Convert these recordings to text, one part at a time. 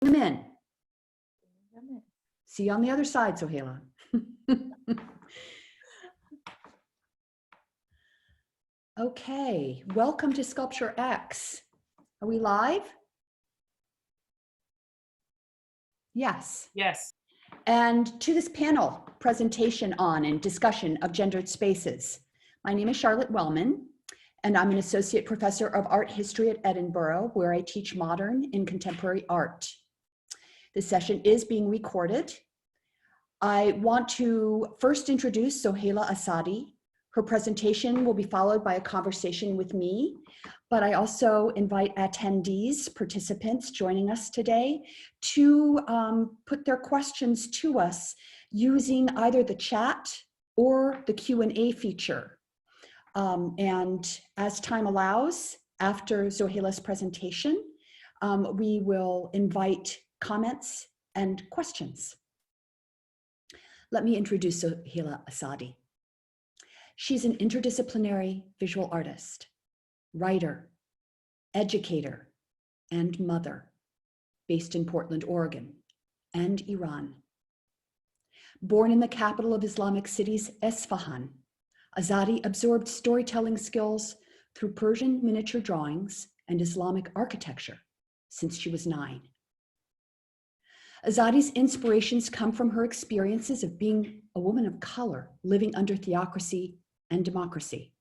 them in. See you on the other side, Sohaila. Okay, welcome to Sculpture X. Are we live? Yes. Yes. And to this panel presentation on and discussion of gendered spaces. My name is Charlotte Wellman, and I'm an associate professor of art history at Edinburgh, where I teach modern and contemporary art. This session is being recorded. I want to first introduce Sohaila Assadi. Her presentation will be followed by a conversation with me, but I also invite attendees, participants joining us today to put their questions to us using either the chat or the Q&A feature. And as time allows, after Sohaila's presentation, we will invite comments and questions. Let me introduce Sohaila Assadi. She's an interdisciplinary visual artist, writer, educator, and mother based in Portland, Oregon, and Iran. Born in the capital of Islamic cities, Esfahan, Assadi absorbed storytelling skills through Persian miniature drawings and Islamic architecture since she was 9. Assadi's inspirations come from her experiences of being a woman of color living under theocracy and democracy.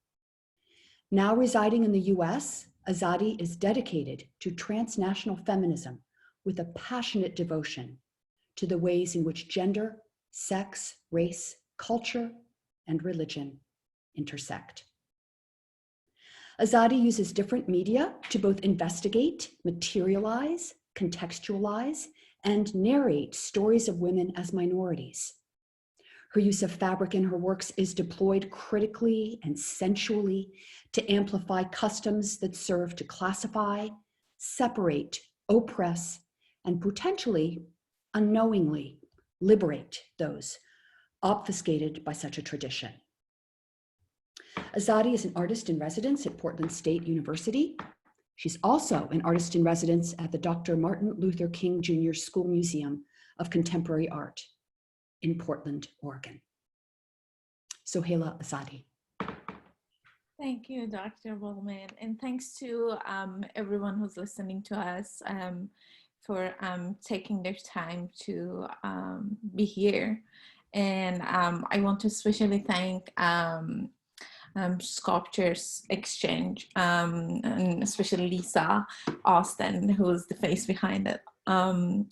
Now residing in the US, Assadi is dedicated to transnational feminism with a passionate devotion to the ways in which gender, sex, race, culture, and religion intersect. Assadi uses different media to both investigate, materialize, contextualize, and narrate stories of women as minorities. Her use of fabric in her works is deployed critically and sensually to amplify customs that serve to classify, separate, oppress, and potentially, unknowingly, liberate those obfuscated by such a tradition. Assadi is an artist in residence at Portland State University. She's also an artist in residence at the Dr. Martin Luther King Jr. School Museum of Contemporary Art in Portland, Oregon. Sohaila Assadi. Thank you, Dr. Wellman, and thanks to everyone who's listening to us for taking their time to be here. And I want to especially thank Sculptures Exchange, and especially Lisa Austin, who's the face behind it. I'm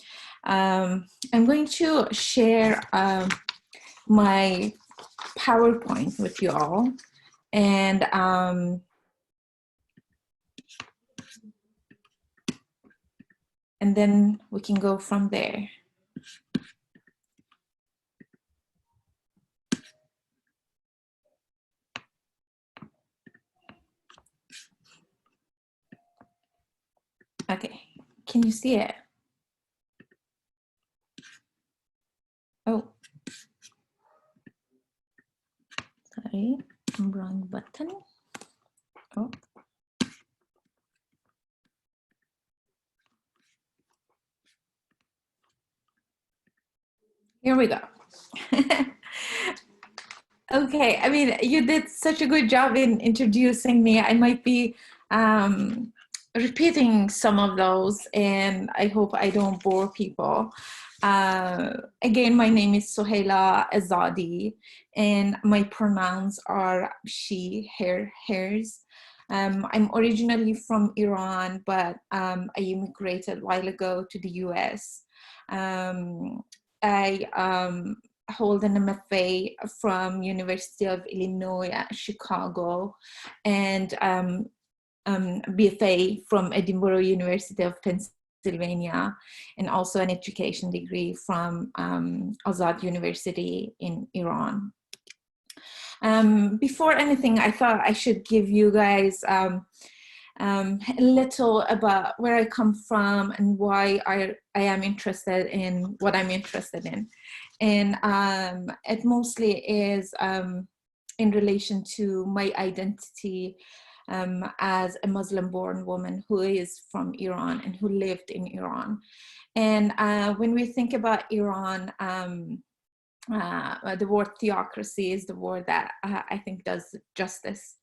going to share my PowerPoint with you all, and then we can go from there. Okay, can you see it? Oh, sorry, wrong button. Oh. Here we go. Okay, I mean, you did such a good job in introducing me. I might be repeating some of those, and I hope I don't bore people. Again, my name is Sohaila Assadi, and my pronouns are she, her, hers. I'm originally from Iran, but I immigrated a while ago to the US. I hold an MFA from University of Illinois at Chicago, and BFA from Edinburgh University of Pennsylvania, and also an education degree from Azad University in Iran. Before anything, I thought I should give you guys a little about where I come from and why I am interested in what I'm interested in. And it mostly is in relation to my identity as a Muslim-born woman who is from Iran and who lived in Iran. And when we think about Iran, the word theocracy is the word that I think does justice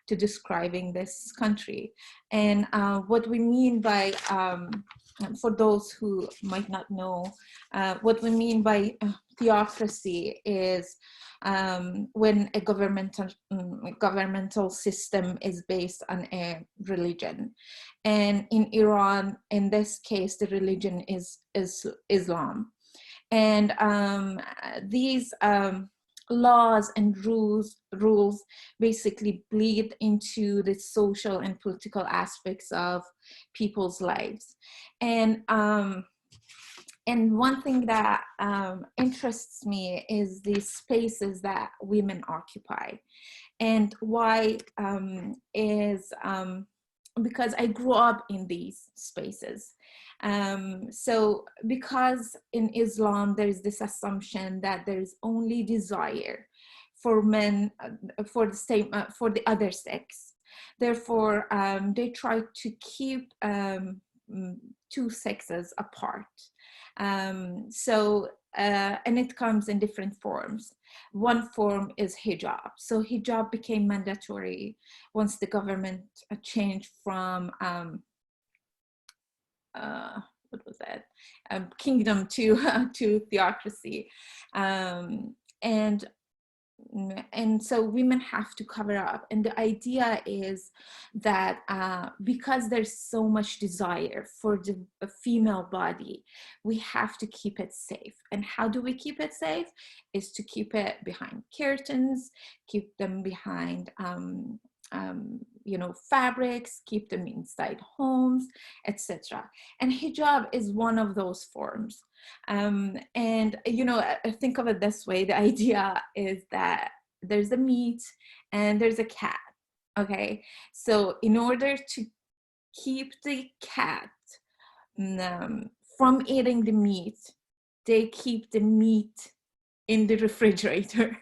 to describing this country. And what we mean by, for those who might not know, what we mean by theocracy is when a governmental system is based on a religion. And in Iran, in this case, the religion is Islam. And these laws and rules basically bleed into the social and political aspects of people's lives. And one thing that interests me is the spaces that women occupy. And why is because I grew up in these spaces. So because in Islam, there's this assumption that there's only desire for men, for the other sex. Therefore, they try to keep two sexes apart. And it comes in different forms. One form is hijab. So hijab became mandatory once the government changed from what was that? Kingdom to theocracy. And so women have to cover up. And the idea is that because there's so much desire for the female body, we have to keep it safe. And how do we keep it safe? Is to keep it behind curtains, keep them behind fabrics, keep them inside homes, etc. And hijab is one of those forms. Think of it this way. The idea is that there's a meat and there's a cat, okay? So in order to keep the cat from eating the meat, they keep the meat in the refrigerator,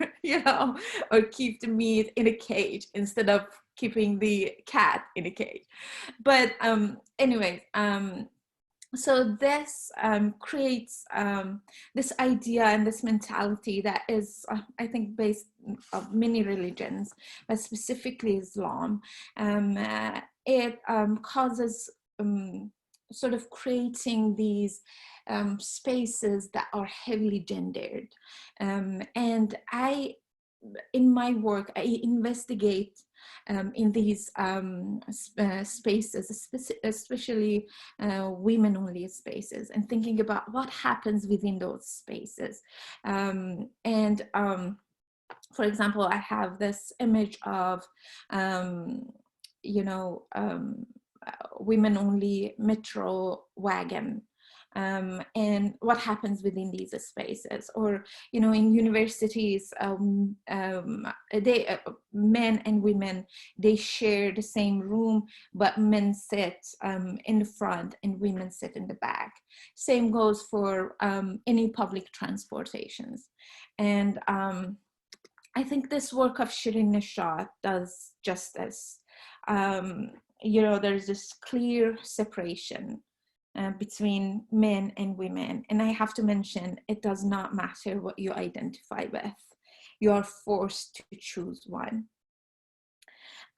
or keep the meat in a cage instead of keeping the cat in a cage. But so this creates this idea and this mentality that is, I think, based on many religions, but specifically Islam. It causes sort of creating these spaces that are heavily gendered. And in my work, I investigate in these spaces, especially women-only spaces, and thinking about what happens within those spaces. For example, I have this image of, women-only metro wagon. And what happens within these spaces, or in universities, men and women, they share the same room, but men sit in the front and women sit in the back. Same goes for any public transportations. And I think this work of Shirin Nishat does justice. There's this clear separation between men and women. And I have to mention, it does not matter what you identify with. You are forced to choose one.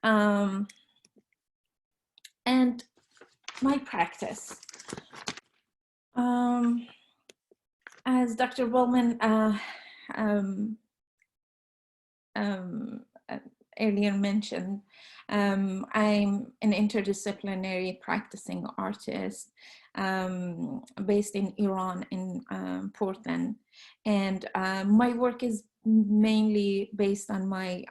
And my practice. As Dr. Wellman earlier mentioned, I'm an interdisciplinary practicing artist based in Iran, in Portland. And my work is mainly based on my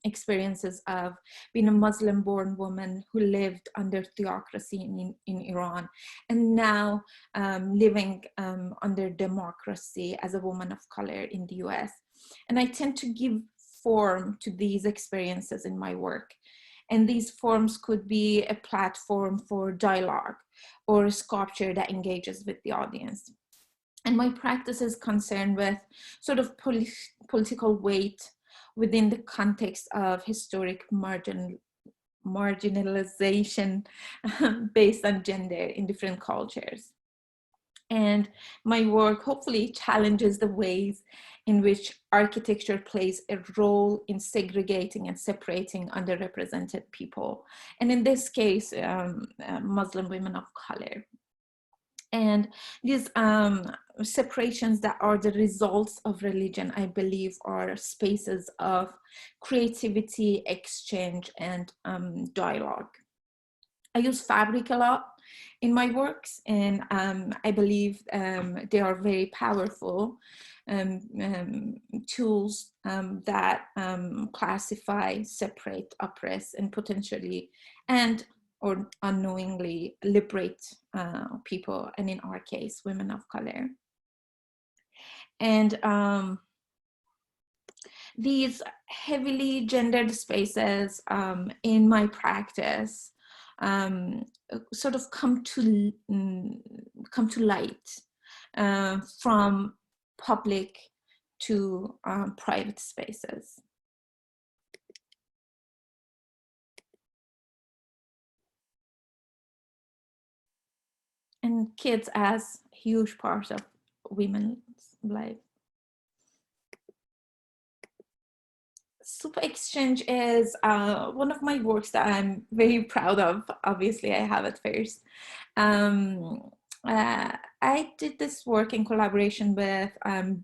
experiences of being a Muslim-born woman who lived under theocracy in Iran, and now living under democracy as a woman of color in the US. And I tend to give form to these experiences in my work. And these forms could be a platform for dialogue or a sculpture that engages with the audience. And my practice is concerned with sort of political weight within the context of historic marginalization based on gender in different cultures. And my work hopefully challenges the ways in which architecture plays a role in segregating and separating underrepresented people. And in this case, Muslim women of color. And these separations that are the results of religion, I believe, are spaces of creativity, exchange, and dialogue. I use fabric a lot in my works, and I believe they are very powerful tools that classify, separate, oppress, and potentially or unknowingly liberate people, and in our case, women of color. And these heavily gendered spaces in my practice sort of come to light from public to private spaces. And kids as a huge part of women's life. Super Exchange is one of my works that I'm very proud of. Obviously, I have it first. I did this work in collaboration with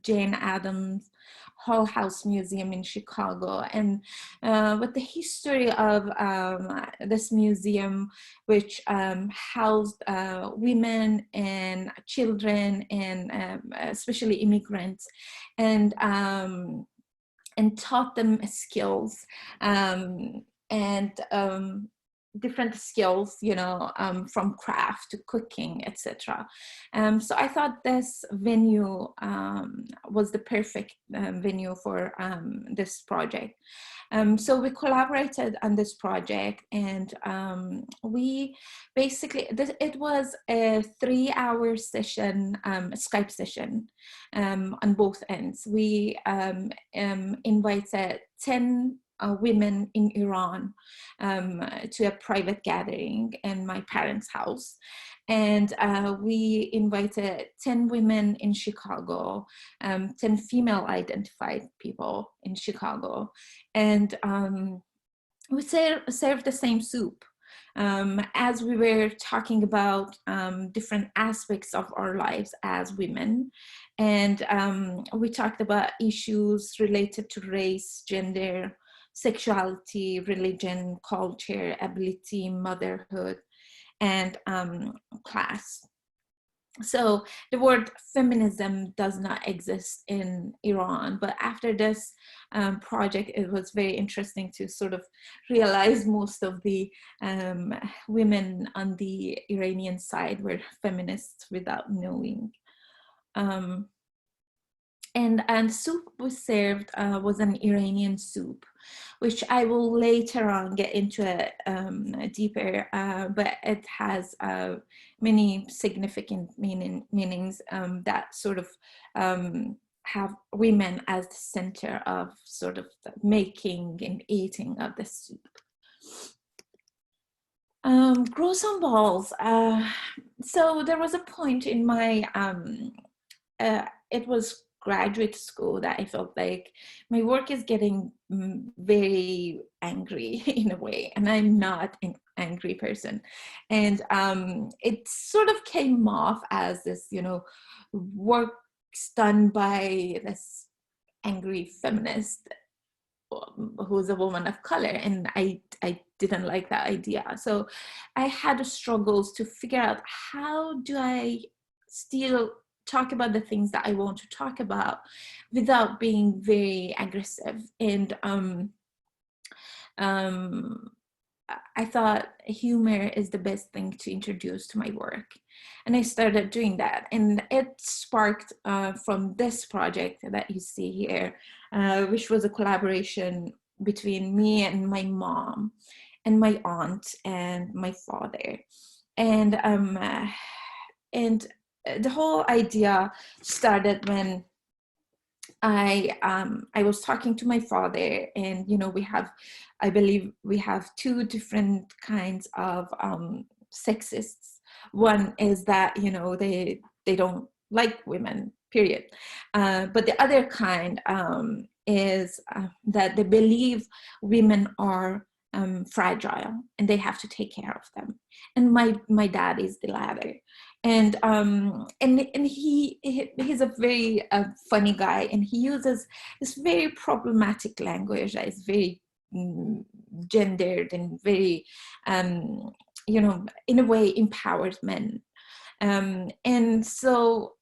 Jane Addams Hull House Museum in Chicago, and with the history of this museum, which housed women and children and especially immigrants, and taught them skills and different skills, you know, from craft to cooking, etc. So I thought this venue was the perfect venue for this project. So we collaborated on this project, and we basically, it was a 3-hour session, Skype session on both ends. We invited 10 women in Iran to a private gathering in my parents' house. And we invited 10 women in Chicago, 10 female identified people in Chicago. And we served the same soup. As we were talking about different aspects of our lives as women. And we talked about issues related to race, gender, sexuality, religion, culture, ability, motherhood, and class. So the word feminism does not exist in Iran, but after this project, it was very interesting to sort of realize most of the women on the Iranian side were feminists without knowing. And soup was served was an Iranian soup, which I will later on get into deeper, but it has many significant meanings that sort of have women as the center of sort of the making and eating of the soup. Grows on balls. So there was a point in my, it was graduate school that I felt like my work is getting very angry in a way, and I'm not an angry person. And it sort of came off as this, you know, work done by this angry feminist who's a woman of color, and I didn't like that idea. So I had struggles to figure out, how do I still talk about the things that I want to talk about without being very aggressive. And I thought humor is the best thing to introduce to my work. And I started doing that. And it sparked from this project that you see here, which was a collaboration between me and my mom and my aunt and my father. And the whole idea started when I was talking to my father, and I believe we have two different kinds of sexists. One is that they don't like women, period. But the other kind is that they believe women are fragile and they have to take care of them. And my dad is the latter. And he's a very funny guy, and he uses this very problematic language that is very gendered and very in a way empowers men. And so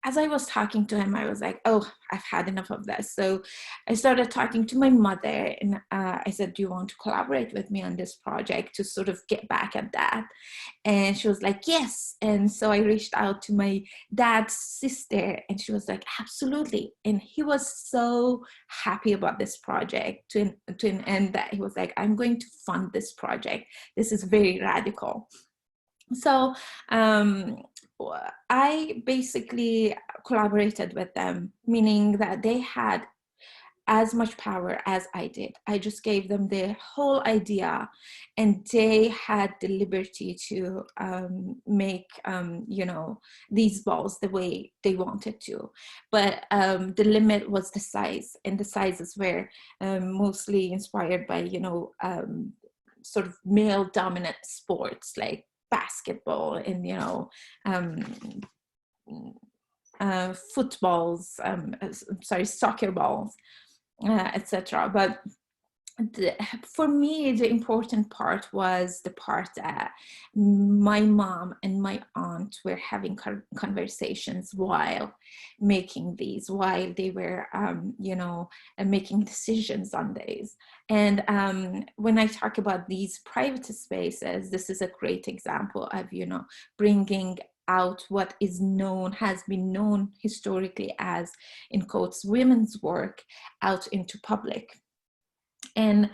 as I was talking to him, I was like, oh, I've had enough of this. So I started talking to my mother, and I said, do you want to collaborate with me on this project to sort of get back at that? And she was like, yes. And so I reached out to my dad's sister, and she was like, absolutely. And he was so happy about this project to an end that he was like, I'm going to fund this project. This is very radical. So I basically collaborated with them, meaning that they had as much power as I did. I just gave them the whole idea, and they had the liberty to make these balls the way they wanted to. But the limit was the size, and the sizes were mostly inspired by sort of male dominant sports like basketball and footballs, soccer balls, etc. But for me, the important part was the part that my mom and my aunt were having conversations while making these, while they were, making decisions on these. And when I talk about these private spaces, this is a great example of, bringing out what is known, has been known historically as, in quotes, women's work out into public. And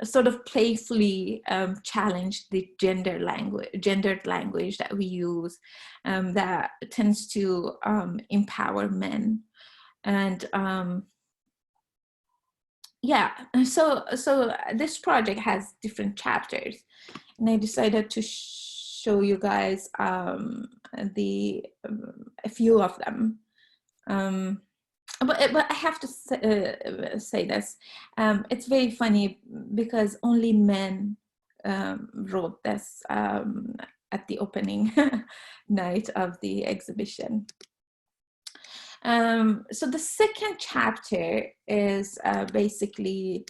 sort of playfully challenge the gendered language that we use that tends to empower men. And so this project has different chapters, and I decided to show you guys a few of them. But I have to say this. It's very funny because only men wrote this at the opening night of the exhibition. So the second chapter is basically,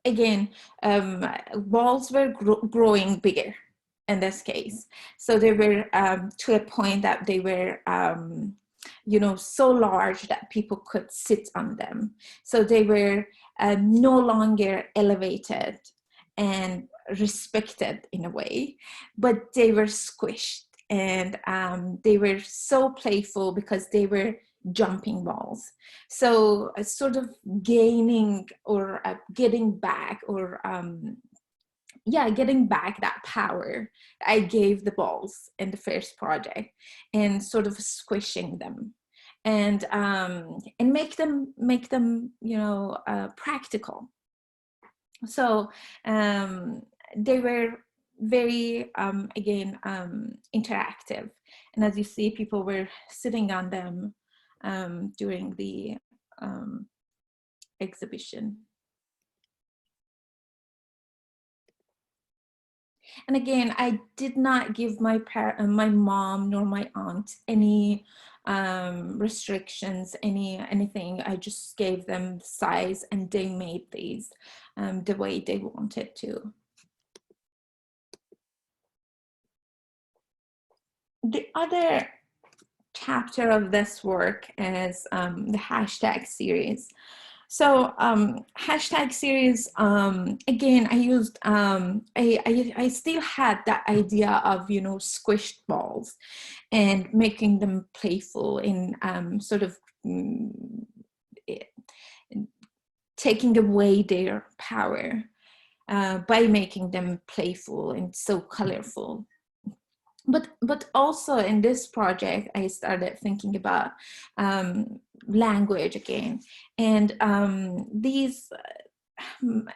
again, walls were growing bigger in this case. So they were to a point that they were, so large that people could sit on them. So they were no longer elevated and respected in a way, but they were squished, and they were so playful because they were jumping balls. So sort of gaining or getting back, or getting back that power I gave the balls in the first project, and sort of squishing them, and make them practical. So they were very interactive, and as you see, people were sitting on them during the exhibition. And again, I did not give my mom nor my aunt any restrictions, anything. I just gave them the size, and they made these the way they wanted to. The other chapter of this work is the hashtag series. So hashtag series, again, I used, I still had that idea of, squished balls and making them playful in sort of taking away their power by making them playful and so colorful. but also in this project, I started thinking about language again. And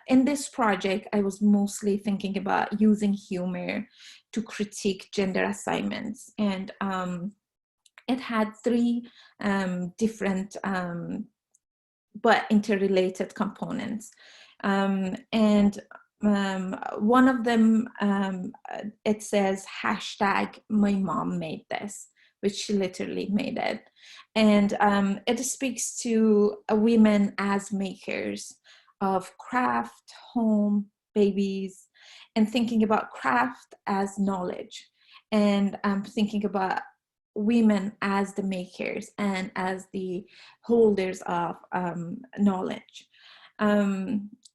in this project, I was mostly thinking about using humor to critique gender assignments. And it had three different but interrelated components. And one of them, it says hashtag my mom made this, which she literally made it. And it speaks to women as makers of craft, home, babies, and thinking about craft as knowledge. And thinking about women as the makers and as the holders of knowledge.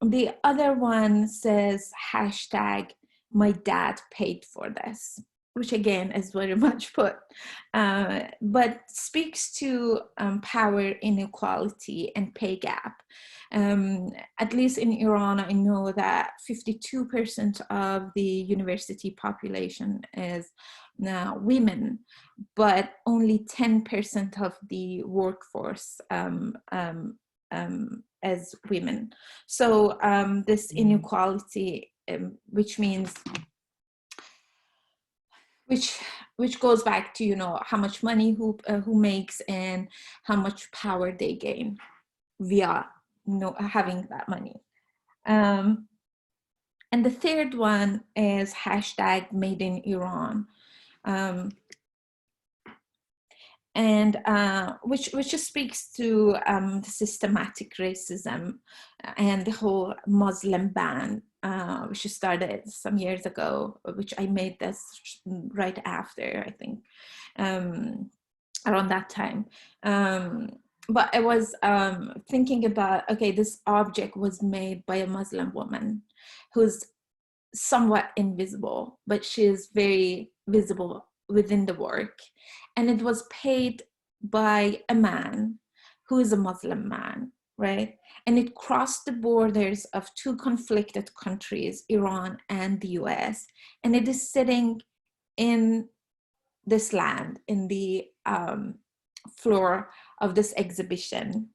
The other one says hashtag my dad paid for this, which again is very much put, but speaks to power inequality and pay gap. At least in Iran, I know that 52% of the university population is now women, but only 10% of the workforce as women. So this inequality, which means, which goes back to, you know, how much money who makes and how much power they gain via, you know, having that money. And the third one is hashtag made in Iran. And which just speaks to the systematic racism and the whole Muslim ban, which started some years ago, which I made this right after, I think, around that time. But I was thinking about, okay, this object was made by a Muslim woman who's somewhat invisible, but she is very visible within the work. And it was paid by a man who is a Muslim man, right? And it crossed the borders of two conflicted countries, Iran and the US. And it is sitting in this land, in the floor of this exhibition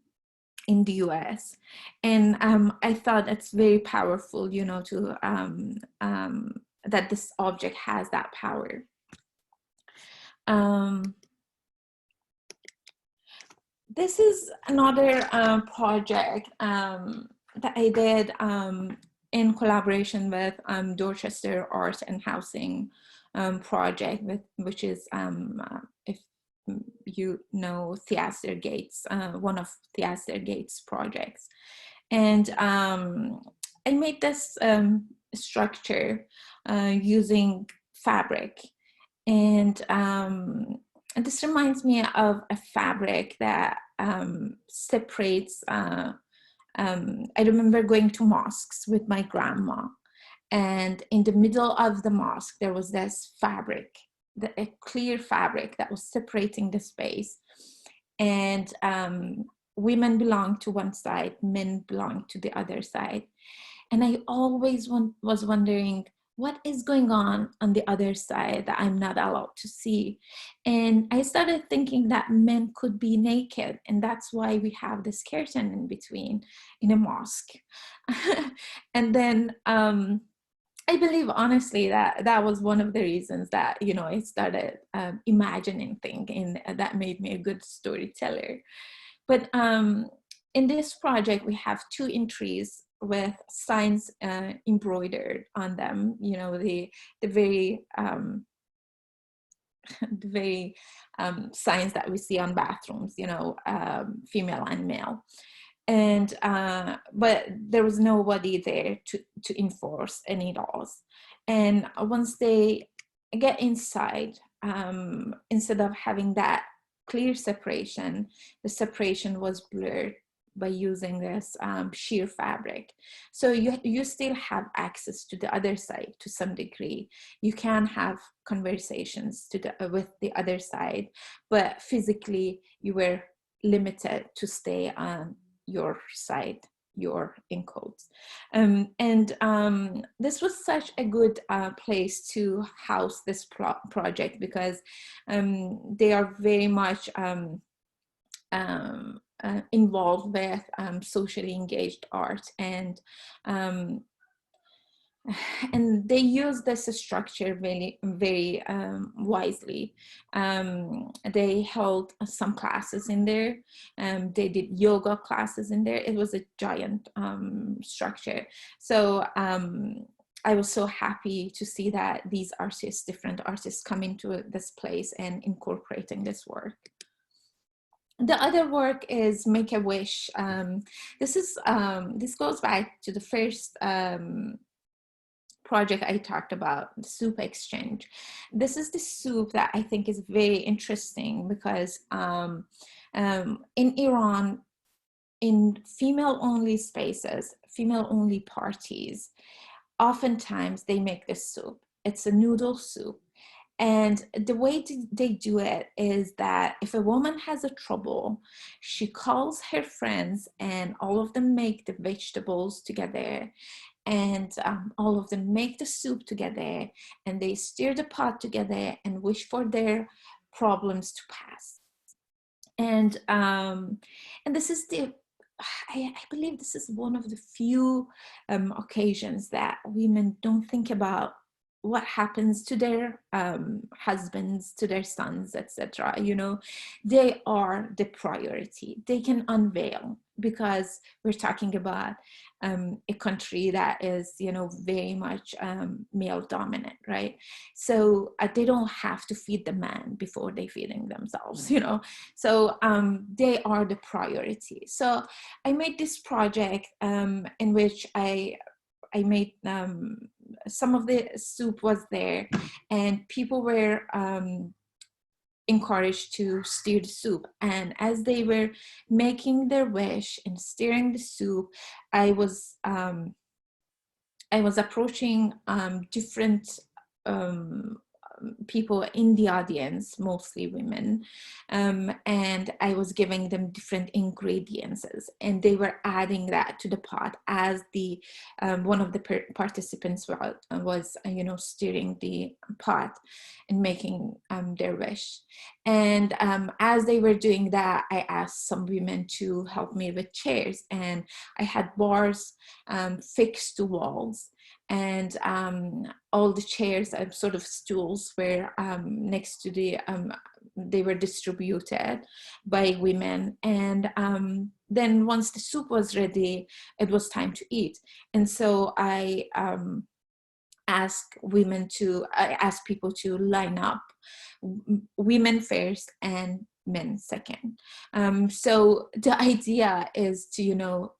in the US. And I thought it's very powerful, you know, to that this object has that power. This is another project that I did in collaboration with Dorchester Art and Housing project, which is, if you know, Theaster Gates, one of Theaster Gates projects. And I made this structure using fabric. And this reminds me of a fabric that separates, I remember going to mosques with my grandma, and in the middle of the mosque, there was this fabric, a clear fabric that was separating the space. And women belonged to one side, men belonged to the other side. And I always was wondering, what is going on the other side that I'm not allowed to see? And I started thinking that men could be naked, and that's why we have this curtain in between in a mosque. And then I believe honestly that was one of the reasons that, you know, I started imagining things, and that made me a good storyteller. But in this project, we have two entries with signs embroidered on them, you know, the very the very signs that we see on bathrooms, you know, female and male. And but there was nobody there to enforce any laws. And once they get inside, instead of having that clear separation, the separation was blurred by using this sheer fabric. So you still have access to the other side to some degree. You can have conversations with the other side, but physically you were limited to stay on your side. your in quotes. This was such a good place to house this project, because they are very much involved with socially engaged art, and they use this structure very, very wisely. They held some classes in there. They did yoga classes in there. It was a giant structure. So I was so happy to see that these artists, different artists, come into this place and incorporating this work. The other work is Make a Wish. This goes back to the first project I talked about, the soup exchange. This is the soup that I think is very interesting, because in Iran, in female-only spaces, female-only parties, oftentimes they make this soup. It's a noodle soup. And the way they do it is that if a woman has a trouble, she calls her friends and all of them make the vegetables together, and all of them make the soup together, and they stir the pot together and wish for their problems to pass. And this is I believe this is one of the few occasions that women don't think about what happens to their husbands, to their sons, etc. You know, they are the priority. They can unveil, because we're talking about a country that is, you know, very much male dominant, right? So they don't have to feed the man before they feeding themselves, you know. So they are the priority. So I made this project in which I made some of the soup was there, and people were encouraged to stir the soup. And as they were making their wish and stirring the soup, I was approaching different people in the audience, mostly women, and I was giving them different ingredients, and they were adding that to the pot as the one of the participants was you know, stirring the pot and making their wish. And as they were doing that, I asked some women to help me with chairs, and I had bars fixed to walls, and all the chairs and sort of stools were next to the they were distributed by women. And then once the soup was ready, it was time to eat. And so I asked people to line up, women first and men second. So the idea is to, you know,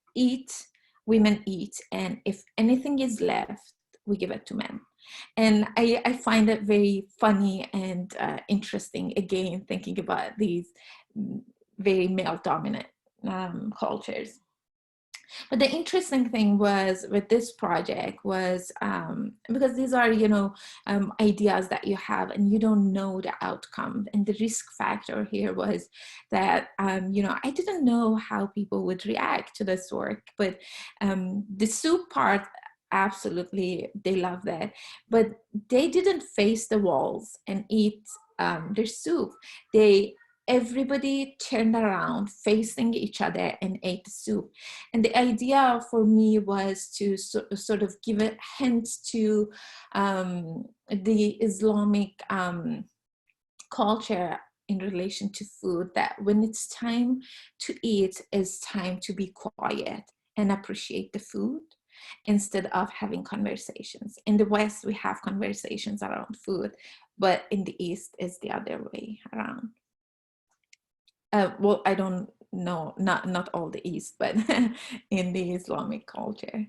women eat, and if anything is left, we give it to men. And I find it very funny and interesting, again, thinking about these very male dominant cultures. But the interesting thing was with this project was because these are, you know, ideas that you have and you don't know the outcome. And the risk factor here was that, you know, I didn't know how people would react to this work, but the soup part, absolutely, they loved it. But they didn't face the walls and eat their soup. Everybody turned around facing each other and ate the soup. And the idea for me was to sort of give a hint to the Islamic culture in relation to food, that when it's time to eat, it's time to be quiet and appreciate the food instead of having conversations. In the West, we have conversations around food, but in the East, it's the other way around. Well, I don't know, not all the East, but in the Islamic culture.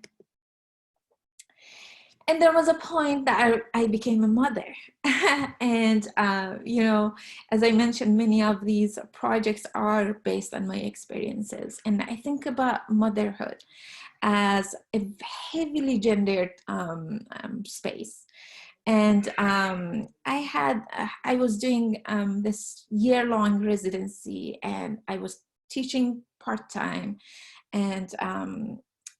And there was a point that I became a mother. And, you know, as I mentioned, many of these projects are based on my experiences. And I think about motherhood as a heavily gendered space. And I was doing this year-long residency, and I was teaching part-time, and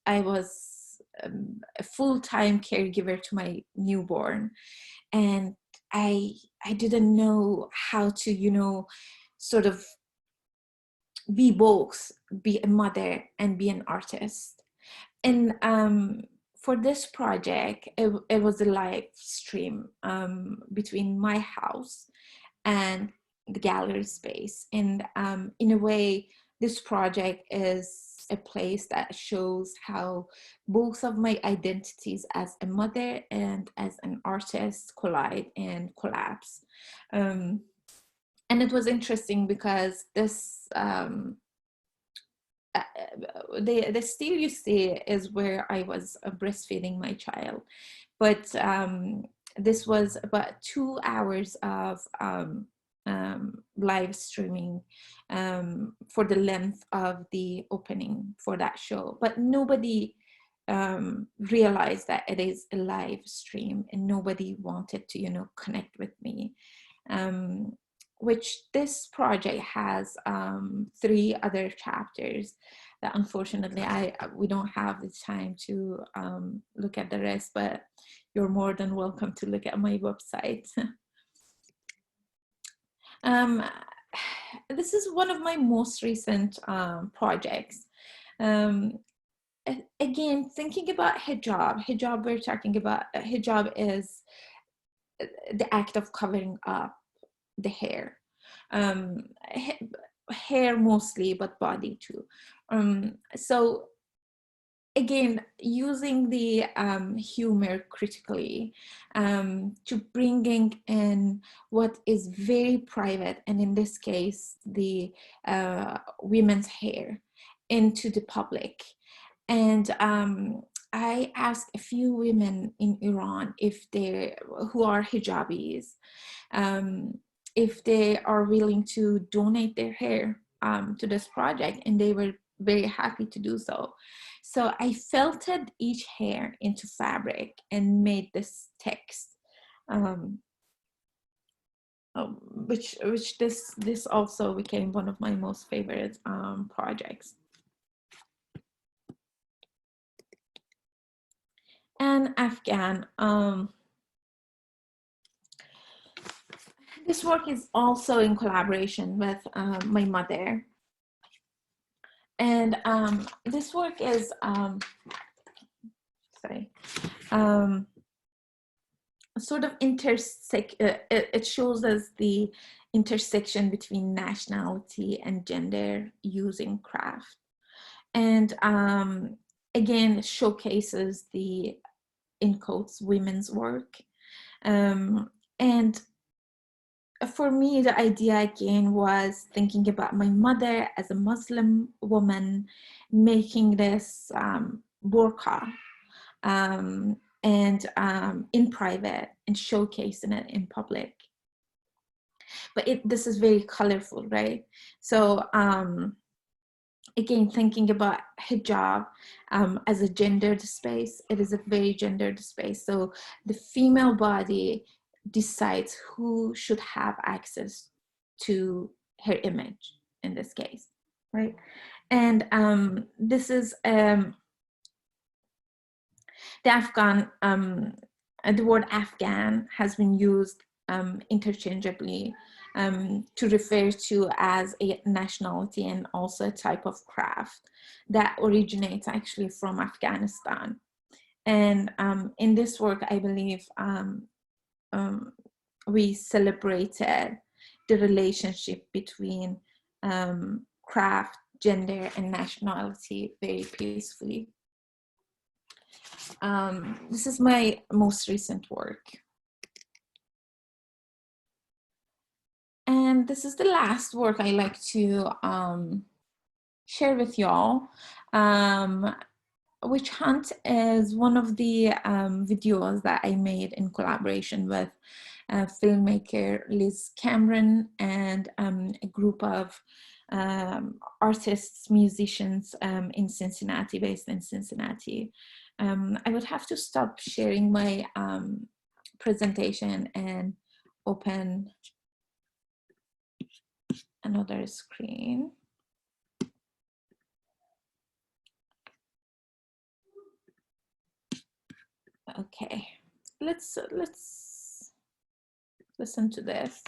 I was a full-time caregiver to my newborn, and I didn't know how to, you know, sort of be both, be a mother and be an artist. And for this project, it was a live stream between my house and the gallery space. And in a way, this project is a place that shows how both of my identities as a mother and as an artist collide and collapse. And it was interesting because this, the still you see is where I was breastfeeding my child. But this was about 2 hours of live streaming for the length of the opening for that show. But nobody realized that it is a live stream, and nobody wanted to, you know, connect with me. Which this project has 3 other chapters that unfortunately we don't have the time to look at the rest, but you're more than welcome to look at my website. This is one of my most recent projects. Again, thinking about hijab, we're talking about hijab is the act of covering up the hair, hair mostly, but body too. So again, using the humor critically to bringing in what is very private, and in this case, the women's hair, into the public. And I asked a few women in Iran who are hijabis, if they are willing to donate their hair to this project, and they were very happy to do so. So I felted each hair into fabric and made this text, which this also became one of my most favorite projects. And Afghan. This work is also in collaboration with my mother. And this work is, sort of it shows us the intersection between nationality and gender using craft. And again, showcases the, in quotes, women's work. And for me, the idea again was thinking about my mother as a Muslim woman making this burqa and in private and showcasing it in public. But this is very colorful, right? So again, thinking about hijab as a gendered space, it is a very gendered space. So the female body decides who should have access to her image in this case, right? And this is the Afghan, the word Afghan has been used interchangeably to refer to as a nationality and also a type of craft that originates actually from Afghanistan. And in this work, I believe we celebrated the relationship between craft, gender, and nationality very peacefully. This is my most recent work. And this is the last work I like to share with y'all. Witch Hunt is one of the videos that I made in collaboration with filmmaker Liz Cameron and a group of artists, musicians in Cincinnati, based in Cincinnati. I would have to stop sharing my presentation and open another screen. Okay, let's listen to this.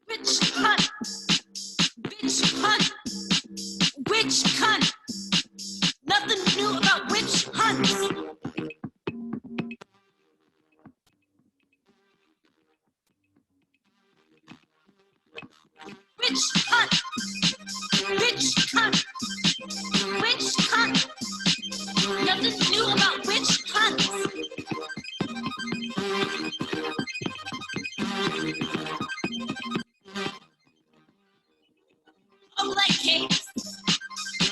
Witch hunt, bitch hunt, witch hunt. Nothing new about witch hunts. Witch hunt, witch hunt, witch hunt. Nothing new about witch hunts. All black capes,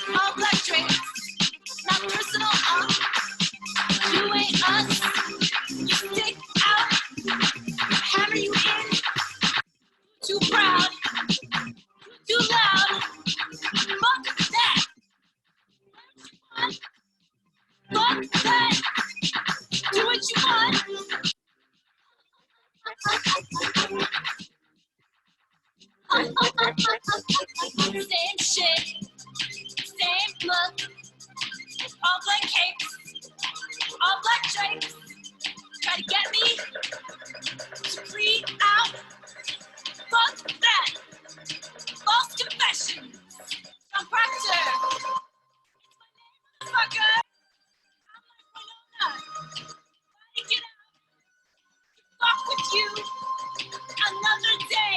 all black drinks. Not personal, you ain't us. You stick out, hammer you in. Too proud, too loud. Fuck that. Fuck that. Do what you want. Same shit, same look. All black capes, all black drapes. Try to get me to freak out. Fuck that. False confession. I'm Proctor. Motherfucker. I'm like Winona. Get out. Fuck with you. Another day.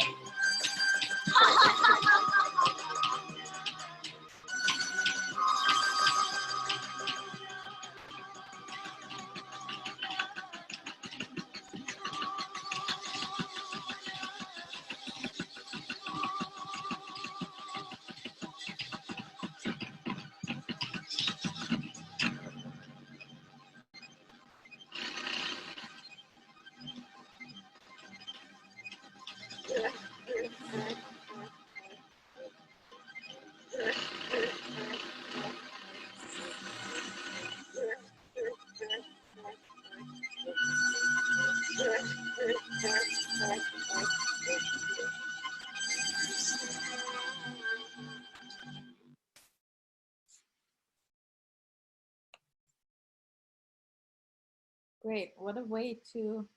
Great, what a way to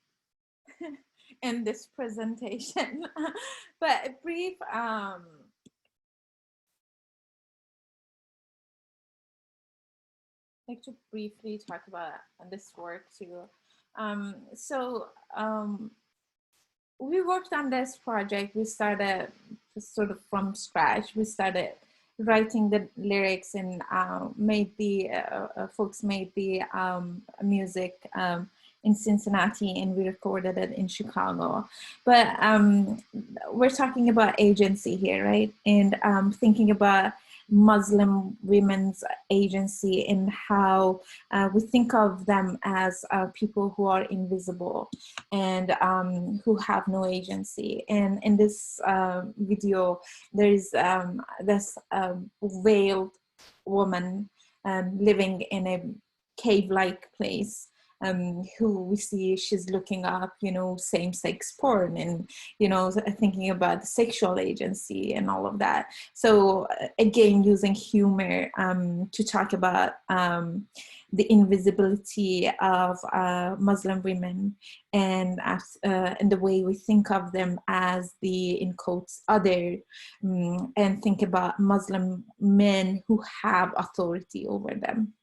end this presentation. But a brief, like to briefly talk about this work too. So we worked on this project. We started sort of from scratch. We started writing the lyrics and made the folks made the music in Cincinnati, and we recorded it in Chicago. But we're talking about agency here, right? And thinking about Muslim women's agency and how we think of them as people who are invisible and who have no agency. And in this video, there's this veiled woman living in a cave-like place, who we see she's looking up, same-sex porn and, thinking about the sexual agency and all of that. So again, using humor to talk about the invisibility of Muslim women and the way we think of them as the, in quotes, other, and think about Muslim men who have authority over them.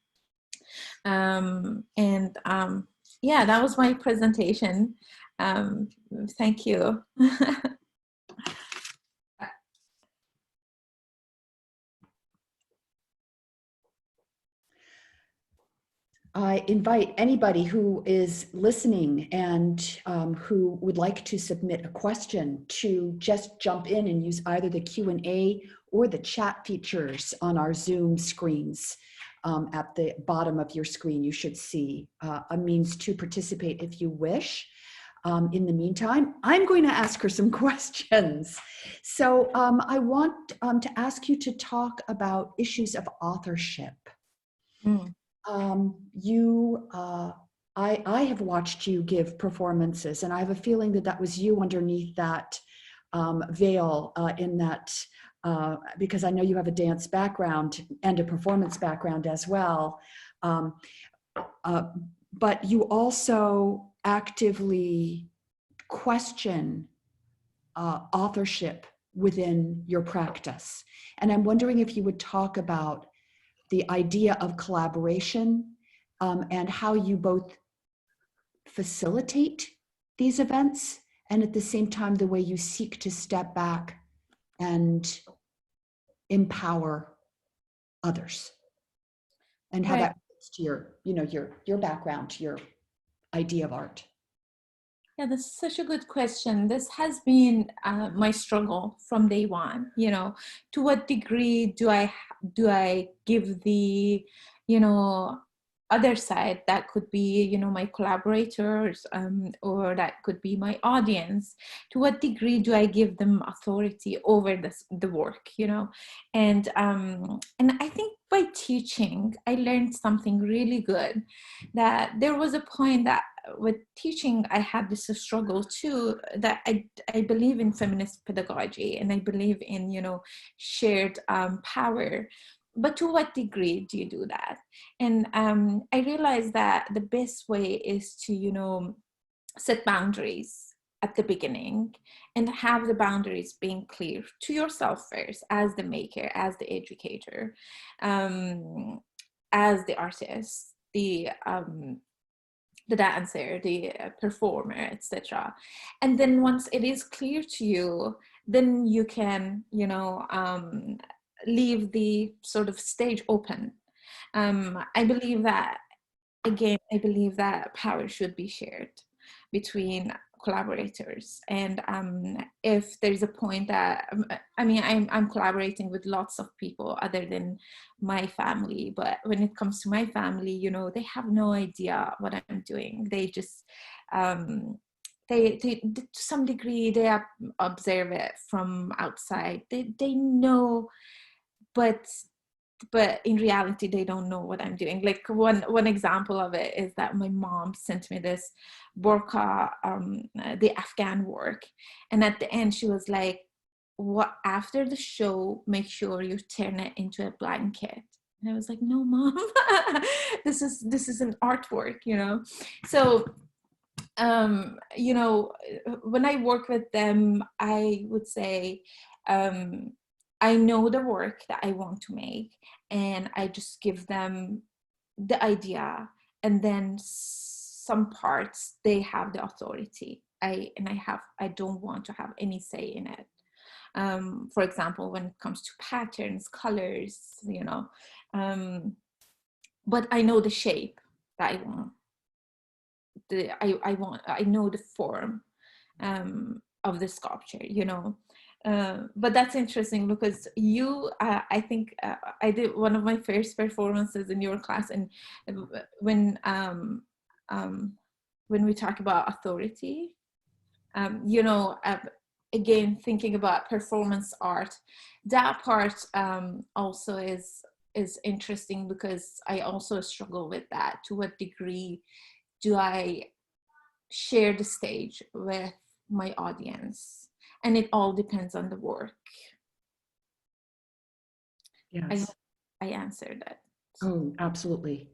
Yeah, that was my presentation. Thank you. I invite anybody who is listening and who would like to submit a question to just jump in and use either the Q&A or the chat features on our Zoom screens. At the bottom of your screen, you should see a means to participate if you wish. In the meantime, I'm going to ask her some questions. So I want to ask you to talk about issues of authorship. I have watched you give performances, and I have a feeling that that was you underneath that veil in that, because I know you have a dance background and a performance background as well. But you also actively question authorship within your practice. And I'm wondering if you would talk about the idea of collaboration and how you both facilitate these events and at the same time the way you seek to step back and empower others, and how that relates to your background, your idea of art. Yeah, that's such a good question. This has been my struggle from day one. To what degree do I give the, other side? That could be, my collaborators, or that could be my audience. To what degree do I give them authority over the work? And I think by teaching, I learned something really good. That there was a point that with teaching, I had this struggle too, that I believe in feminist pedagogy and I believe in, shared power. But to what degree do you do that? And I realized that the best way is to, set boundaries at the beginning and have the boundaries being clear to yourself first, as the maker, as the educator, as the artist, the dancer, the performer, etc. And then once it is clear to you, then you can, leave the sort of stage open. I believe that power should be shared between collaborators. And if there's a point that, I'm collaborating with lots of people other than my family, but when it comes to my family, they have no idea what I'm doing. They just, they to some degree, they observe it from outside. They know, but in reality, they don't know what I'm doing. Like one example of it is that my mom sent me this burqa, the Afghan work. And at the end, she was like, "What, after the show, make sure you turn it into a blanket." And I was like, "No, Mom, this is an artwork, So, when I work with them, I would say, I know the work that I want to make, and I just give them the idea, and then some parts, they have the authority. I don't want to have any say in it. For example, when it comes to patterns, colors, you know, but I know the shape that I want. I know the form of the sculpture, you know. But that's interesting because you, I think I did one of my first performances in your class, and when we talk about authority, you know, again, thinking about performance art, that part also is interesting because I also struggle with that. To what degree do I share the stage with my audience? And it all depends on the work. Yes. I hope I answered that. Oh, absolutely.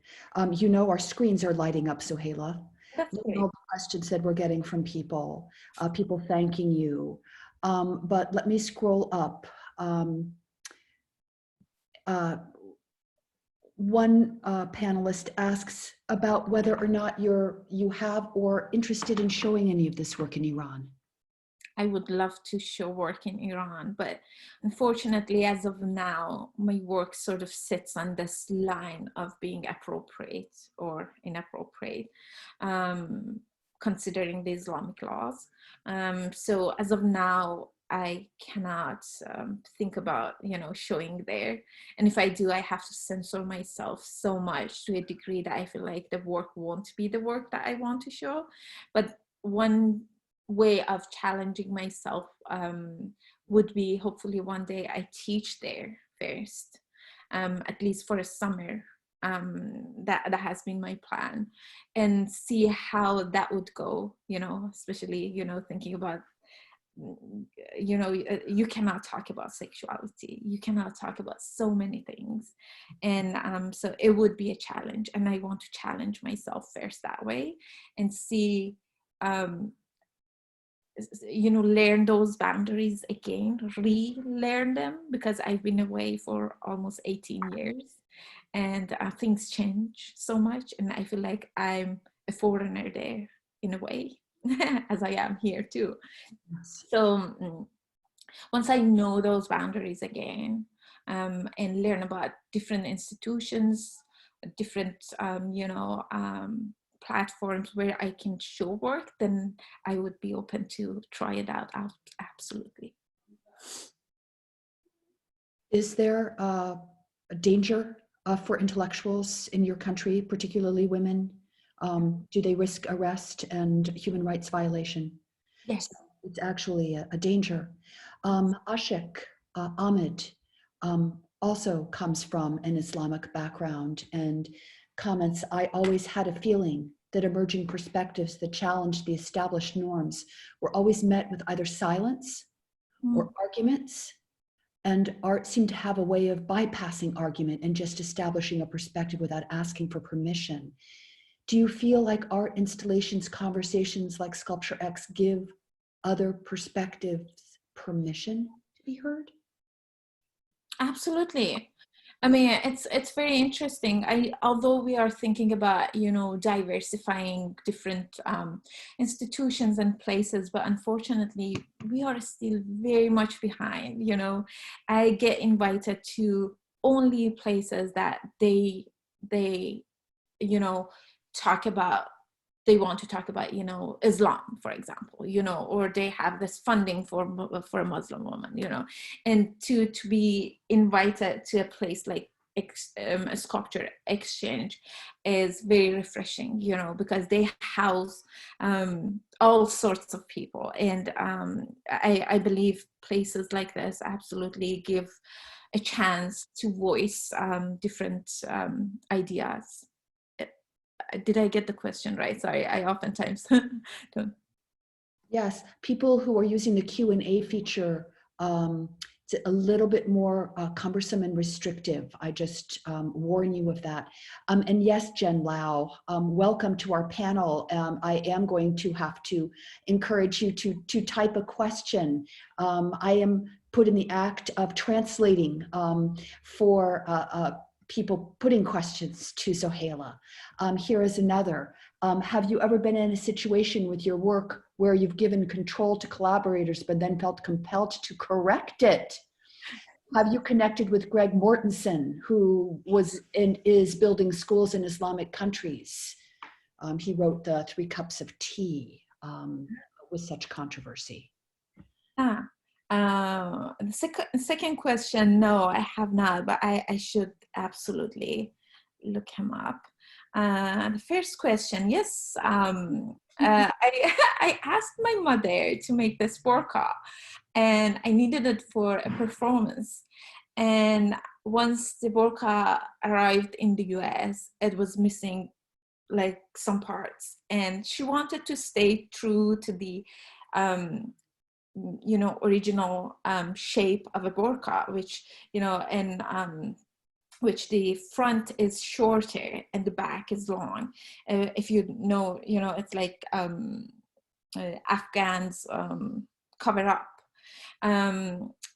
You know, our screens are lighting up, Sohaila. That's Look at great. all the questions that we're getting from people, people thanking you. But let me scroll up. One panelist asks about whether or not you have or interested in showing any of this work in Iran. I would love to show work in Iran, but unfortunately, as of now, my work sort of sits on this line of being appropriate or inappropriate, considering the Islamic laws. So as of now, I cannot think about, you know, showing there. And if I do, I have to censor myself so much to a degree that I feel like the work won't be the work that I want to show. But one way of challenging myself would be, hopefully one day I teach there first, at least for a summer. That has been my plan, and see how that would go, you know, especially, you know, thinking about, you know, you cannot talk about sexuality, you cannot talk about so many things, and so it would be a challenge, and I want to challenge myself first that way and see, you know, learn those boundaries again, relearn them, because I've been away for almost 18 years and things change so much, and I feel like I'm a foreigner there in a way, as I am here too. Yes. So once I know those boundaries again, and learn about different institutions, different you know, platforms where I can show work, then I would be open to try it out. Absolutely. Is there a danger for intellectuals in your country, particularly women? Do they risk arrest and human rights violation? Yes. It's actually a danger. Ashik Ahmed also comes from an Islamic background and comments, I always had a feeling that emerging perspectives that challenged the established norms were always met with either silence or arguments, and art seemed to have a way of bypassing argument and just establishing a perspective without asking for permission. Do you feel like art installations, conversations like Sculpture X give other perspectives permission to be heard? Absolutely. I mean, it's very interesting. Although we are thinking about, you know, diversifying different institutions and places, but unfortunately, we are still very much behind. You know, I get invited to only places that they you know, talk about, they want to talk about, you know, Islam, for example, you know, or they have this funding for a Muslim woman, you know, and to be invited to a place like a sculpture exchange is very refreshing, you know, because they house all sorts of people, and I believe places like this absolutely give a chance to voice different ideas. Did I get the question right? Sorry, I oftentimes don't. Yes, people who are using the Q&A feature, it's a little bit more cumbersome and restrictive. I just warn you of that. And yes, Jen Lau, welcome to our panel. I am going to have to encourage you to type a question. I am put in the act of translating for people putting questions to Sohaila. Here is another. Have you ever been in a situation with your work where you've given control to collaborators, but then felt compelled to correct it? Have you connected with Greg Mortensen, who was and is building schools in Islamic countries? He wrote the 3 Cups of Tea with such controversy. The second question, no, I have not, but I should absolutely look him up. The first question, yes, I asked my mother to make this burqa, and I needed it for a performance. And once the burqa arrived in the US, it was missing like some parts, and she wanted to stay true to the original shape of a burqa, which and which the front is shorter and the back is long. If it's like Afghans cover up.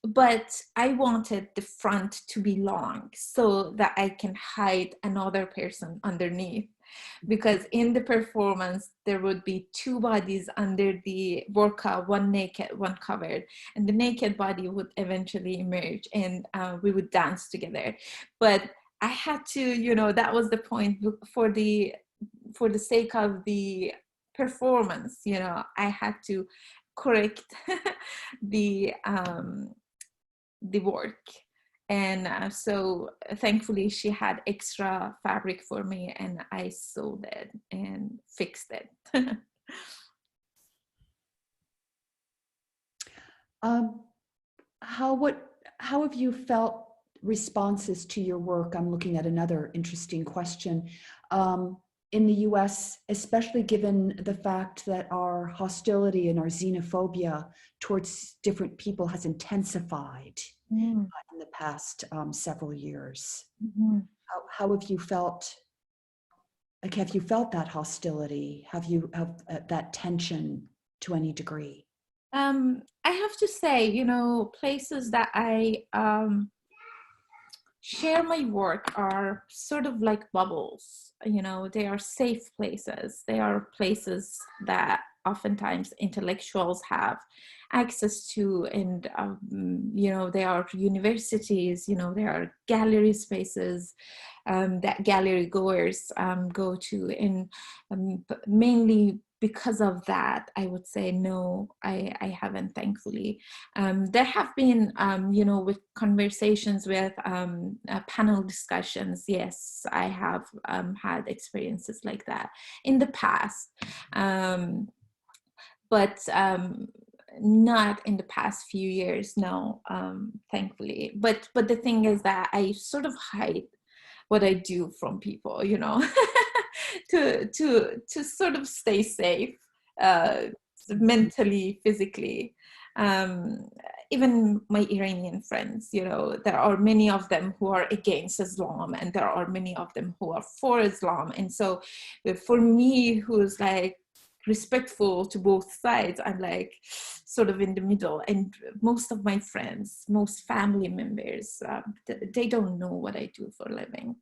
But I wanted the front to be long so that I can hide another person underneath, because in the performance there would be 2 bodies under the burqa, one naked, one covered, and the naked body would eventually emerge, and we would dance together. But I had to, that was the point, for the sake of the performance, I had to correct the work. And so thankfully she had extra fabric for me, and I sewed it and fixed it. How have you felt responses to your work? I'm looking at another interesting question. In the US, especially given the fact that our hostility and our xenophobia towards different people has intensified in the past several years. How have you felt? Like, have you felt that hostility? Have that tension to any degree? I have to say, places that I share my work are sort of like bubbles. They are safe places. They are places that oftentimes intellectuals have access to, and they are universities, there are gallery spaces that gallery goers go to, and mainly because of that, I would say no, I haven't, thankfully. There have been, with conversations with panel discussions, yes, I have had experiences like that in the past, but not in the past few years, no, thankfully. But the thing is that I sort of hide what I do from people, to sort of stay safe, mentally, physically. Even my Iranian friends, there are many of them who are against Islam, and there are many of them who are for Islam. And so for me, who's like respectful to both sides, I'm like sort of in the middle. And most of my friends, most family members, they don't know what I do for a living.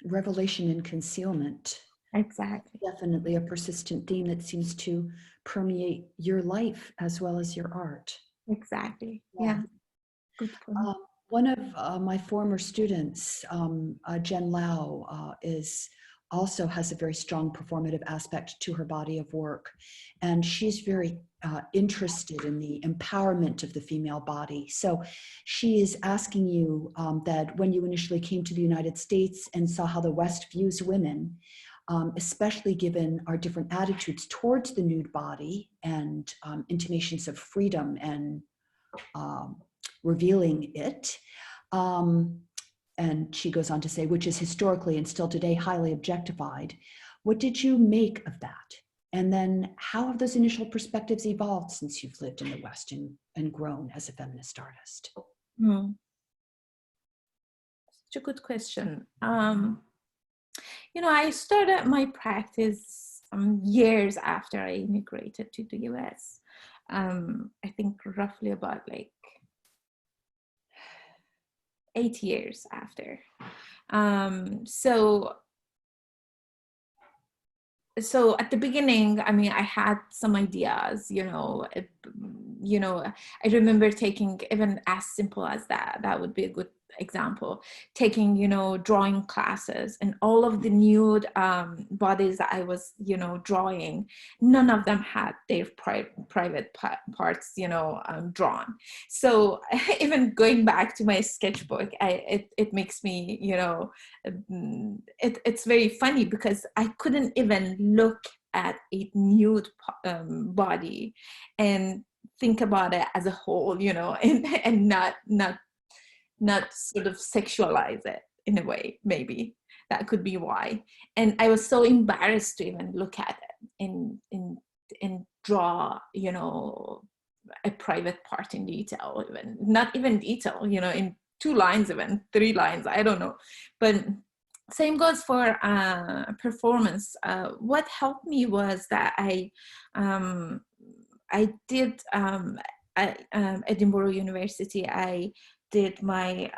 Revelation and concealment. Exactly. Definitely a persistent theme that seems to permeate your life as well as your art. Exactly. Yeah. Good point. One of my former students, Jen Lau, also has a very strong performative aspect to her body of work. And she's very interested in the empowerment of the female body. So she is asking you that when you initially came to the United States and saw how the West views women, especially given our different attitudes towards the nude body and intimations of freedom and revealing it. And she goes on to say, which is historically and still today highly objectified. What did you make of that? And then how have those initial perspectives evolved since you've lived in the West and grown as a feminist artist? Such a good question. I started my practice years after I immigrated to the US. I think roughly about like 8 years after. So so at the beginning, I mean, I had some ideas, I remember taking even as simple as that would be a good example, taking, drawing classes, and all of the nude bodies that I was, drawing, none of them had their private parts, drawn. So even going back to my sketchbook, it makes me, it's very funny because I couldn't even look at a nude body and think about it as a whole, and not sort of sexualize it in a way. Maybe that could be why. And I was so embarrassed to even look at it and draw, a private part in detail, even not even detail, in 2 lines, even 3 lines, I don't know. But same goes for performance. What helped me was that I did at Edinburgh University, I did my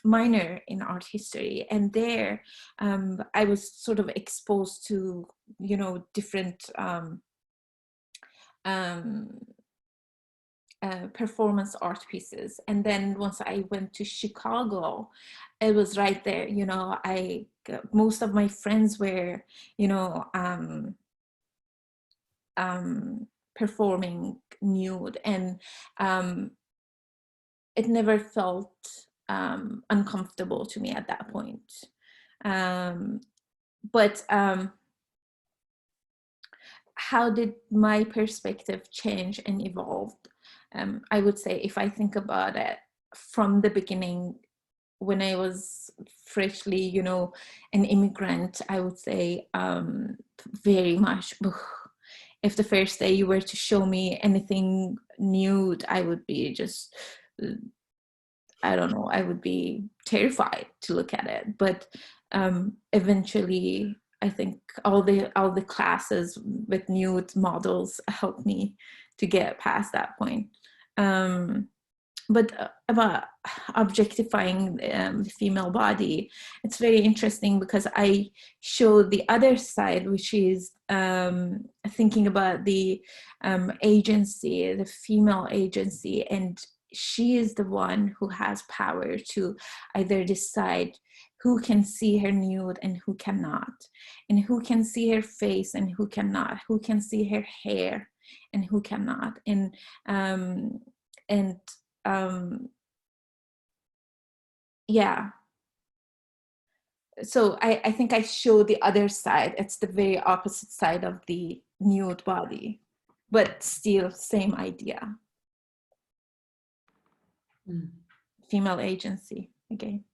minor in art history, and there I was sort of exposed to, different performance art pieces. And then once I went to Chicago, it was right there, most of my friends were, performing nude, and it never felt uncomfortable to me at that point. But how did my perspective change and evolve? I would say, if I think about it from the beginning, when I was freshly, an immigrant, I would say very much, if the first day you were to show me anything nude, I would be just, I don't know, I would be terrified to look at it. But eventually, I think all the classes with nude models helped me to get past that point. But about objectifying the female body, it's very interesting because I show the other side, which is thinking about the agency, the female agency, and she is the one who has power to either decide who can see her nude and who cannot, and who can see her face and who cannot, who can see her hair and who cannot. And yeah, so I think I show the other side. It's the very opposite side of the nude body, but still same idea. Female agency again.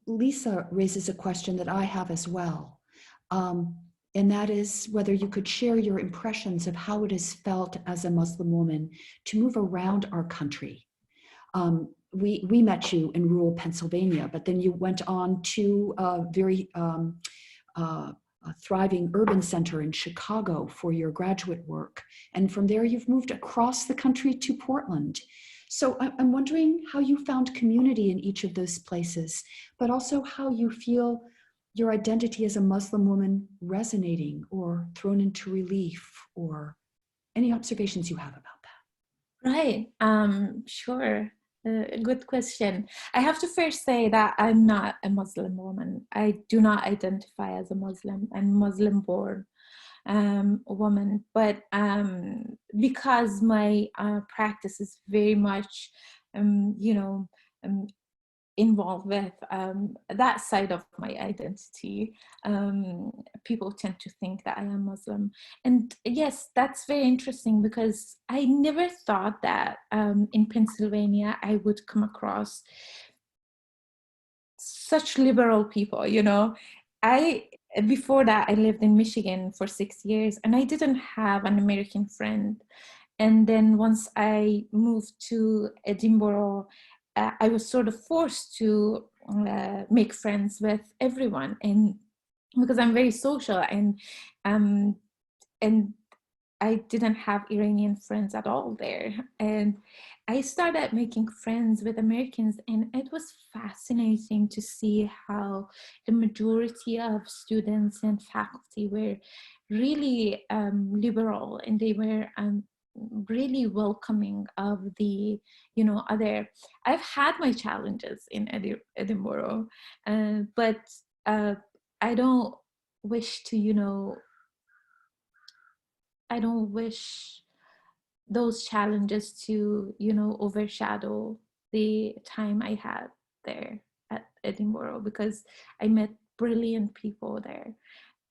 Lisa raises a question that I have as well. And that is whether you could share your impressions of how it is felt as a Muslim woman to move around our country. We met you in rural Pennsylvania, but then you went on to a very thriving urban center in Chicago for your graduate work. And from there, you've moved across the country to Portland. So I'm wondering how you found community in each of those places, but also how you feel your identity as a Muslim woman resonating or thrown into relief, or any observations you have about that. Right, sure. Good question. I have to first say that I'm not a Muslim woman. I do not identify as a Muslim. I'm Muslim-born woman, but because my practice is very much, involved with that side of my identity, people tend to think that I am Muslim. And yes, that's very interesting because I never thought that in Pennsylvania I would come across such liberal people, Before that, I lived in Michigan for 6 years and I didn't have an American friend. And then once I moved to Edinburgh, I was sort of forced to make friends with everyone, and because I'm very social, and I didn't have Iranian friends at all there. And I started making friends with Americans, and it was fascinating to see how the majority of students and faculty were really liberal, and they were really welcoming of the, other. I've had my challenges in Edinburgh, but I don't wish to, I don't wish those challenges to, overshadow the time I had there at Edinburgh, because I met brilliant people there.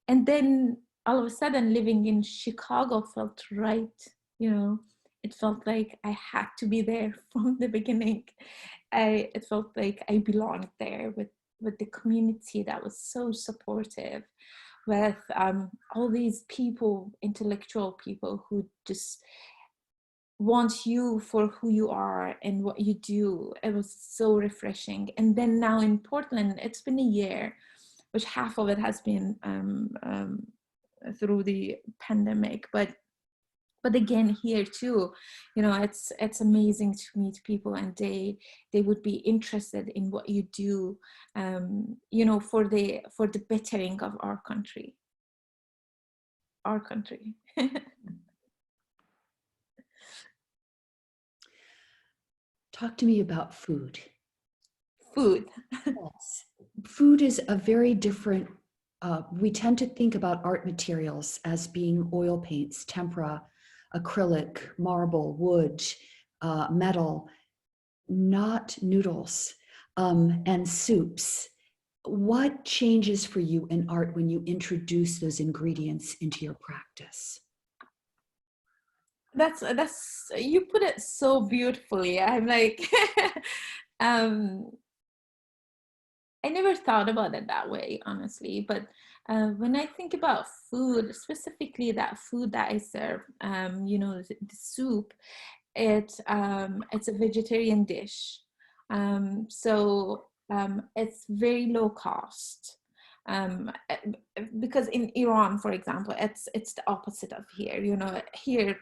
And then all of a sudden living in Chicago felt right, it felt like I had to be there from the beginning. It felt like I belonged there with the community that was so supportive, with all these people, intellectual people who just want you for who you are and what you do. It was so refreshing. And then now in Portland, it's been a year, which half of it has been through the pandemic, but again here too, it's amazing to meet people, and they would be interested in what you do, for the bettering of our country. Talk to me about food. Food. Yes. Food is a very different, we tend to think about art materials as being oil paints, tempera, acrylic, marble, wood, metal, not noodles, and soups. What changes for you in art when you introduce those ingredients into your practice? That's you put it so beautifully. I'm like, I never thought about it that way, honestly. But when I think about food, specifically that food that I serve, the soup, it's a vegetarian dish. So it's very low cost. Because in Iran, for example, it's the opposite of here. Here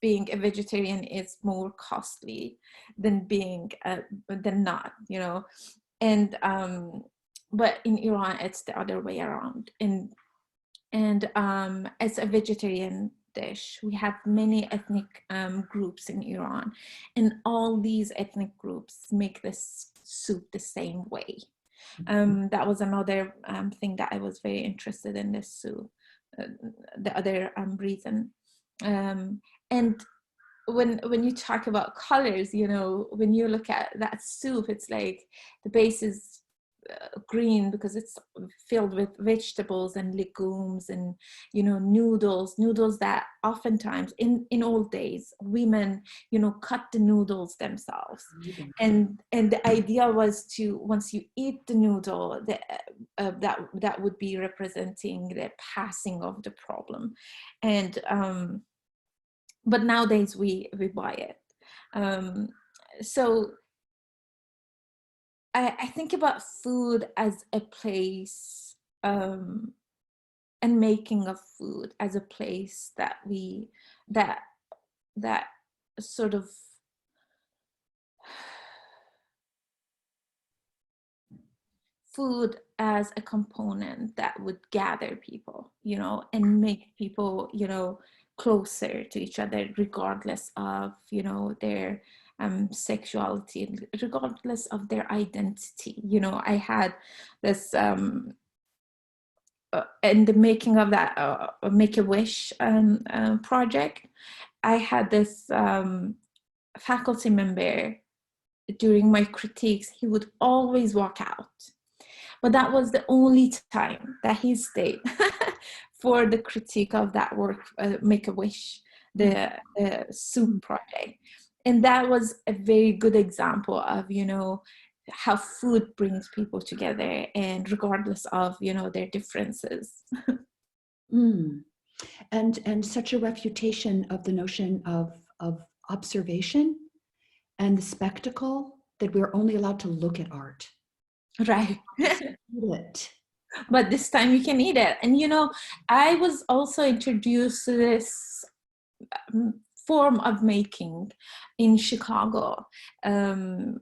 being a vegetarian is more costly than being than not. And but in Iran it's the other way around, and it's a vegetarian dish. We have many ethnic groups in Iran, and all these ethnic groups make this soup the same way. That was another thing that I was very interested in this soup, the other reason. And when you talk about colors, when you look at that soup, it's like the base is green because it's filled with vegetables and legumes and noodles that oftentimes in old days women cut the noodles themselves. And the idea was to, once you eat the noodle, that would be representing the passing of the problem. And but nowadays we buy it. So I think about food as a place, and making of food as a place that that sort of food as a component that would gather people, and make people, closer to each other, regardless of, their sexuality, regardless of their identity. I had this in the making of that Make-A-Wish project, I had this faculty member. During my critiques, he would always walk out, but that was the only time that he stayed for the critique of that work, Make-A-Wish, the soup project. And that was a very good example of, how food brings people together, and regardless of, their differences. And such a refutation of the notion of observation and the spectacle, that we're only allowed to look at art. Right. It. But this time you can eat it. And I was also introduced to this form of making in Chicago. And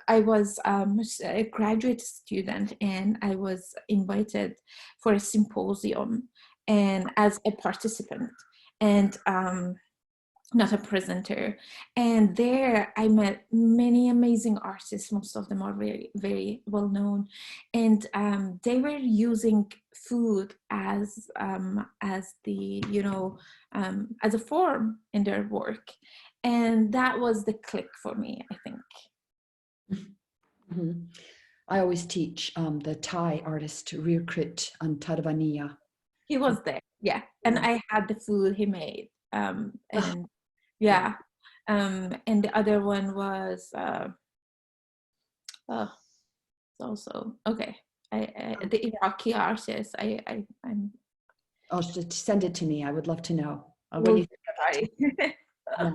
I was a graduate student, and I was invited for a symposium and as a participant, and not a presenter. And there I met many amazing artists. Most of them are very, very well known. And they were using food as the, as a form in their work. And that was the click for me, I think. Mm-hmm. I always teach the Thai artist Rirkrit Antadavaniya. He was there, yeah. And I had the food he made. And yeah. And the other one was also okay. The Iraqi artist. I'm. Oh, send it to me. I would love to know. Well, yeah.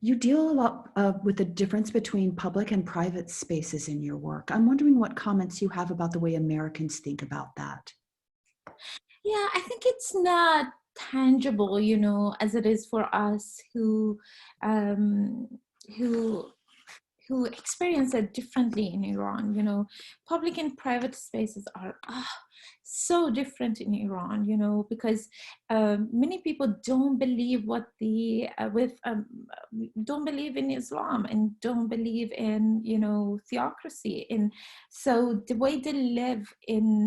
You deal a lot with the difference between public and private spaces in your work. I'm wondering what comments you have about the way Americans think about that. Yeah, I think it's not tangible, as it is for us who experience it differently in Iran. Public and private spaces are so different in Iran, because many people don't believe don't believe in Islam and don't believe in, theocracy. And so the way they live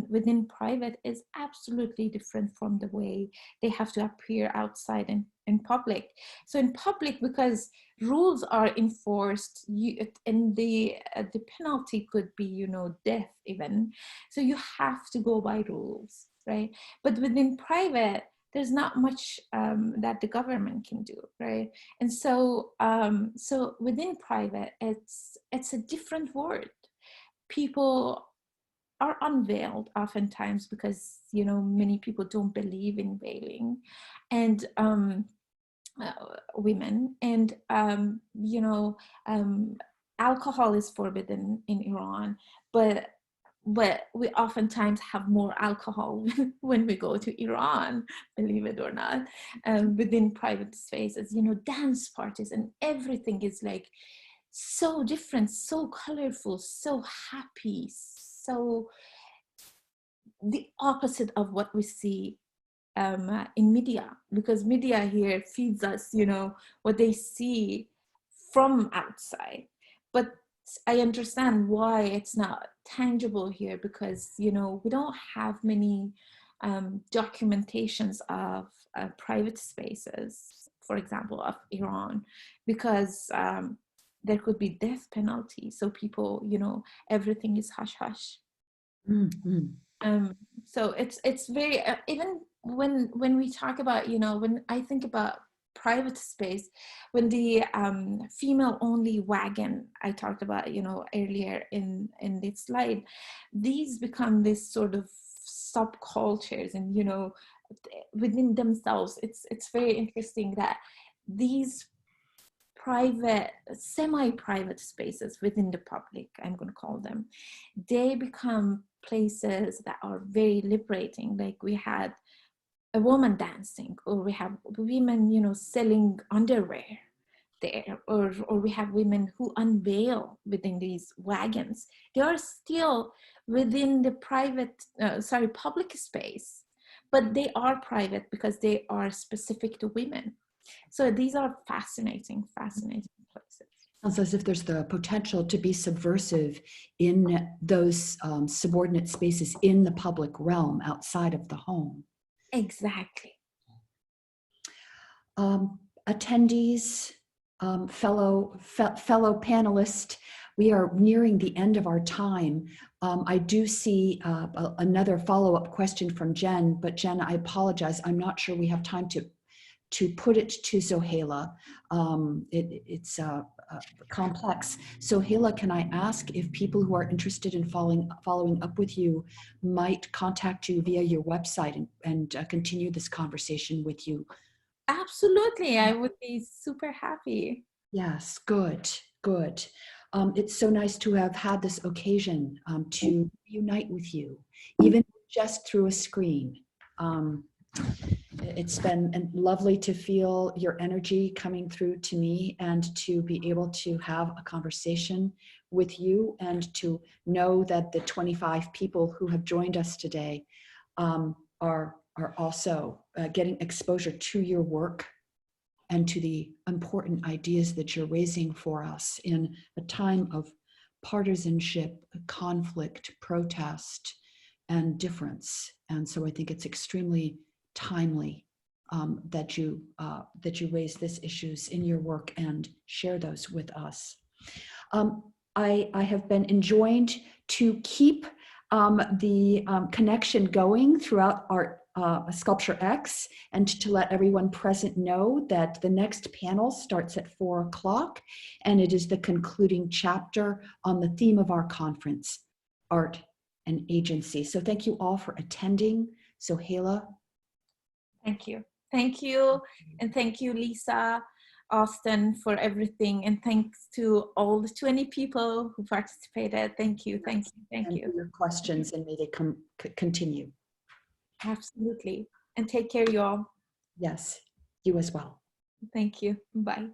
within private is absolutely different from the way they have to appear outside in public. So in public, because rules are enforced, and the penalty could be, death even. So you have to go by rules, right? But within private, there's not much that the government can do, right? And so so within private, it's a different world. People are unveiled oftentimes because many people don't believe in veiling, and women, and alcohol is forbidden in Iran, but we oftentimes have more alcohol when we go to Iran, believe it or not, within private spaces, dance parties, and everything is like so different, so colorful, so happy, so the opposite of what we see in media, because media here feeds us, what they see from outside. But I understand why it's not tangible here, because, we don't have many documentations of private spaces, for example, of Iran, because there could be death penalty. So people, everything is hush hush. Mm-hmm. So it's very even when we talk about, when I think about private space, when the female only wagon I talked about, earlier in this slide, these become this sort of subcultures, and within themselves, it's very interesting that these private, semi-private spaces within the public, I'm going to call them, they become places that are very liberating. Like we had a woman dancing, or we have women, selling underwear there, or we have women who unveil within these wagons. They are still within the public space, but they are private because they are specific to women. So these are fascinating places. Sounds as if there's the potential to be subversive in those subordinate spaces in the public realm outside of the home. Exactly. Attendees, fellow panelists, we are nearing the end of our time. I do see another follow-up question from Jen, but Jen, I apologize. I'm not sure we have time to put it to Sohaila. It's complex. Sohaila, can I ask if people who are interested in following up with you might contact you via your website and continue this conversation with you? Absolutely, I would be super happy. Yes, good. It's so nice to have had this occasion to unite with you, even just through a screen. It's been lovely to feel your energy coming through to me and to be able to have a conversation with you and to know that the 25 people who have joined us today are also getting exposure to your work and to the important ideas that you're raising for us in a time of partisanship, conflict, protest, and difference. And so I think it's extremely timely that you raise these issues in your work and share those with us. I have been enjoined to keep the connection going throughout our Sculpture X, and to let everyone present know that the next panel starts at 4 o'clock, and it is the concluding chapter on the theme of our conference, Art and Agency. So thank you all for attending. Sohaila. Thank you. Thank you. And thank you, Lisa, Austin, for everything. And thanks to all the 20 people who participated. Thank you. Thank you. Thank you. For your questions, and may they continue. Absolutely. And take care, you all. Yes, you as well. Thank you. Bye.